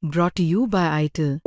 Brought to you by ITIL.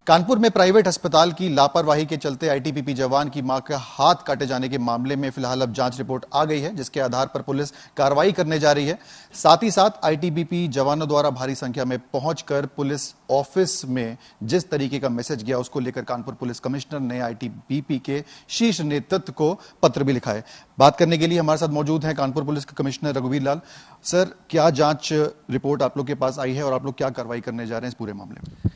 Kanpur में private अस्पताल की लापरवाही के चलते आईटीबीपी जवान की मां का हाथ काटे जाने के मामले में फिलहाल अब जांच रिपोर्ट आ गई है, जिसके आधार पर पुलिस कार्रवाई करने जा रही है। साथ ही साथ आईटीबीपी जवानों द्वारा भारी संख्या में पहुंचकर पुलिस ऑफिस में जिस तरीके का मैसेज गया, उसको लेकर कानपुर पुलिस कमिश्नर ने आईटीबीपी के शीर्ष नेतृत्व को पत्र भी लिखा है। बात करने के लिए हमारे साथ मौजूद हैं कानपुर पुलिस के कमिश्नर रघुवीर लाल। सर, क्या जांच रिपोर्ट आप लोग के पास आई है और आप लोग क्या कार्रवाई करने जा रहे हैं इस पूरे मामले में?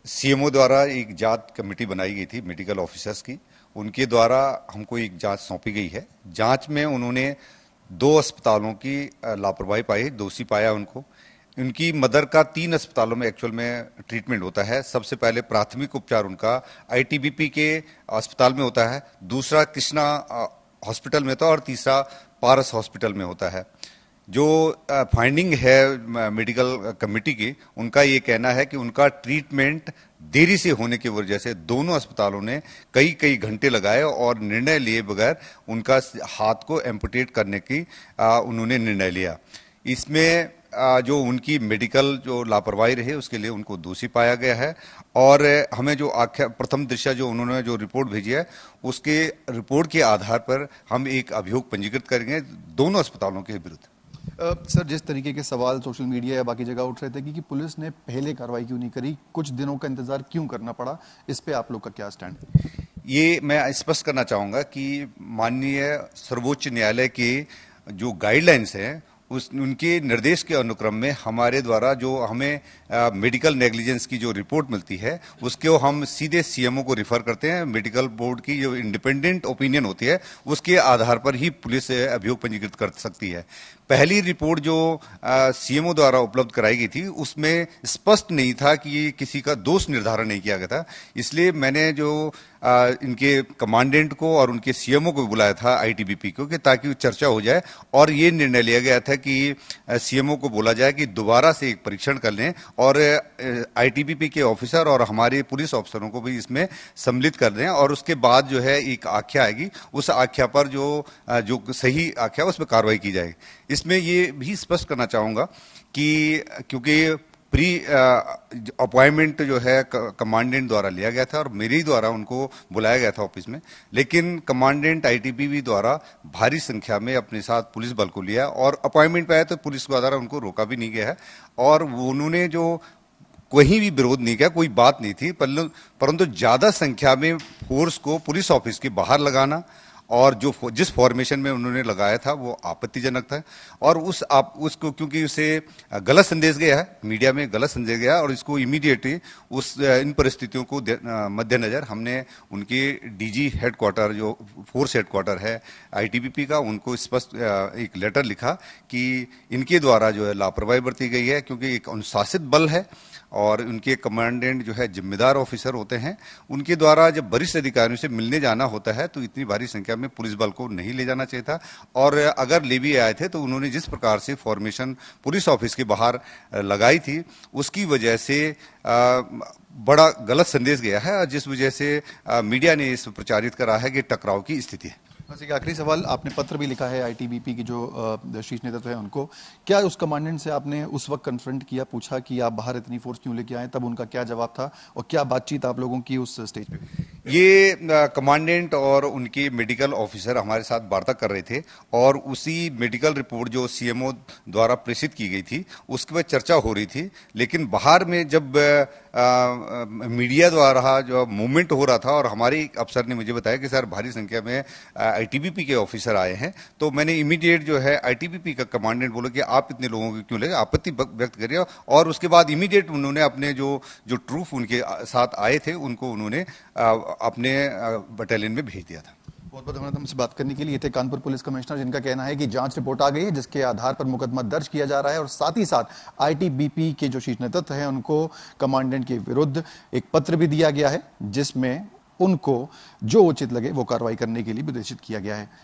सीएमओ द्वारा एक जांच कमेटी बनाई गई थी मेडिकल ऑफिसर्स की, उनके द्वारा हमको एक जांच सौंपी गई है। जांच में उन्होंने 2 अस्पतालों की लापरवाही पाई, दोषी पाया उनको। उनकी मदर का 3 अस्पतालों में एक्चुअल में ट्रीटमेंट होता है। सबसे पहले प्राथमिक उपचार उनका आईटीबीपी के अस्पताल में होता है, दूसरा कृष्णा हॉस्पिटल में होता है और तीसरा पारस हॉस्पिटल में होता है। जो फाइंडिंग है मेडिकल कमेटी की, उनका ये कहना है कि उनका ट्रीटमेंट देरी से होने की वजह से दोनों अस्पतालों ने कई घंटे लगाए और निर्णय लिए बगैर उनका हाथ को एम्पुटेट करने की उन्होंने निर्णय लिया। इसमें जो उनकी मेडिकल जो लापरवाही रही उसके लिए उनको दोषी पाया गया है। और हमें जो आख्या प्रथम दृष्टया जो उन्होंने जो रिपोर्ट भेजी है, उसके रिपोर्ट के आधार पर हम एक अभियोग पंजीकृत करेंगे दोनों अस्पतालों के विरुद्ध। सर, जिस तरीके के सवाल सोशल मीडिया या बाकी जगह उठ रहे थे कि पुलिस ने पहले कार्रवाई क्यों नहीं करी, कुछ दिनों का इंतजार क्यों करना पड़ा, इस पे आप लोग का क्या स्टैंड है? ये मैं स्पष्ट करना चाहूंगा कि माननीय सर्वोच्च न्यायालय के जो गाइडलाइंस हैं उनके निर्देश के अनुक्रम में हमारे द्वारा जो हमें मेडिकल नेग्लिजेंस की जो रिपोर्ट मिलती है उसको हम सीधे सीएमओ को रिफर करते हैं। मेडिकल बोर्ड की जो इंडिपेंडेंट ओपिनियन होती है उसके आधार पर ही पुलिस अभियोग पंजीकृत कर सकती है। पहली रिपोर्ट जो सीएमओ द्वारा उपलब्ध कराई गई थी उसमें स्पष्ट नहीं था कि ये किसी का दोष निर्धारण नहीं किया गया था, इसलिए मैंने जो इनके कमांडेंट को और उनके सीएमओ को बुलाया था आईटीबीपी को कि ताकि चर्चा हो जाए और ये निर्णय लिया गया था कि सीएमओ को बोला जाए कि दोबारा से एक परीक्षण कर लें और आईटीबीपी के ऑफिसर और हमारे पुलिस ऑफिसरों को भी इसमें सम्मिलित कर दें और उसके बाद जो है एक आख्या आएगी, उस आख्या पर जो सही आख्या उस पर कार्रवाई की जाएगी। इसमें ये भी स्पष्ट करना चाहूंगा कि क्योंकि प्री अपॉइंटमेंट जो है कमांडेंट द्वारा लिया गया था और मेरे ही द्वारा उनको बुलाया गया था ऑफिस में, लेकिन कमांडेंट आईटीबीपी द्वारा भारी संख्या में अपने साथ पुलिस बल को लिया और अपॉइंटमेंट पे आया तो पुलिस द्वारा उनको रोका भी नहीं गया है और उन्होंने जो कहीं भी विरोध नहीं किया, कोई बात नहीं थी, परंतु ज्यादा संख्या में फोर्स को पुलिस ऑफिस के बाहर लगाना और जो जिस फॉर्मेशन में उन्होंने लगाया था वो आपत्तिजनक था और उसको क्योंकि उसे गलत संदेश गया है, मीडिया में गलत संदेश गया और इसको इमीडिएटली इन परिस्थितियों को मद्देनजर हमने उनके डीजी हेडक्वार्टर जो फोर्स हेडक्वार्टर है आईटीबीपी का, उनको स्पष्ट एक लेटर लिखा कि इनके द्वारा जो है लापरवाही बरती गई है, क्योंकि एक अनुशासित बल है और उनके कमांडेंट जो है जिम्मेदार ऑफिसर होते हैं। उनके द्वारा जब वरिष्ठ अधिकारियों से मिलने जाना होता है तो इतनी भारी संख्या में पुलिस बल को नहीं ले जाना चाहिए था और अगर ले भी आए थे तो उन्होंने जिस प्रकार से फॉर्मेशन पुलिस ऑफिस के बाहर लगाई थी उसकी वजह से बड़ा गलत संदेश गया है और जिस वजह से मीडिया ने इस प्रचारित करा है कि टकराव की स्थिति है। बस एक आखिरी सवाल, आपने पत्र भी लिखा है आईटीबीपी की जो शीर्ष नेतृत्व है उनको, क्या उस कमांडेंट से आपने उस वक्त कन्फ्रंट किया, पूछा कि आप बाहर इतनी फोर्स क्यों लेके आए, तब उनका क्या जवाब था और क्या बातचीत आप लोगों की उस स्टेज पे? ये कमांडेंट और उनके मेडिकल ऑफिसर हमारे साथ वार्ता कर रहे थे और उसी मेडिकल रिपोर्ट जो सीएमओ द्वारा प्रेषित की गई थी उसके बाद चर्चा हो रही थी, लेकिन बाहर में जब मीडिया द्वारा जो मूवमेंट हो रहा था और हमारे एक अफसर ने मुझे बताया कि सर भारी संख्या में आईटीबीपी के ऑफिसर आए हैं, तो मैंने इमीडिएट जो है आईटीबीपी का कमांडेंट बोला कि आप इतने लोगों को क्यों ले, आपत्ति व्यक्त करिए और उसके बाद इमीडिएट उन्होंने अपने जो ट्रूप उनके साथ आए थे उनको उन्होंने अपने बटालियन में भेज दिया था। बहुत बहुत धन्यवाद हमसे बात करने के लिए। थे कानपुर पुलिस कमिश्नर, जिनका कहना है कि जांच रिपोर्ट आ गई है जिसके आधार पर मुकदमा दर्ज किया जा रहा है और साथ ही साथ आईटीबीपी के जो शीर्ष नेतृत्व है उनको कमांडेंट के विरुद्ध एक पत्र भी दिया गया है जिसमें उनको जो उचित लगे वो कार्रवाई करने के लिए निर्देशित किया गया है।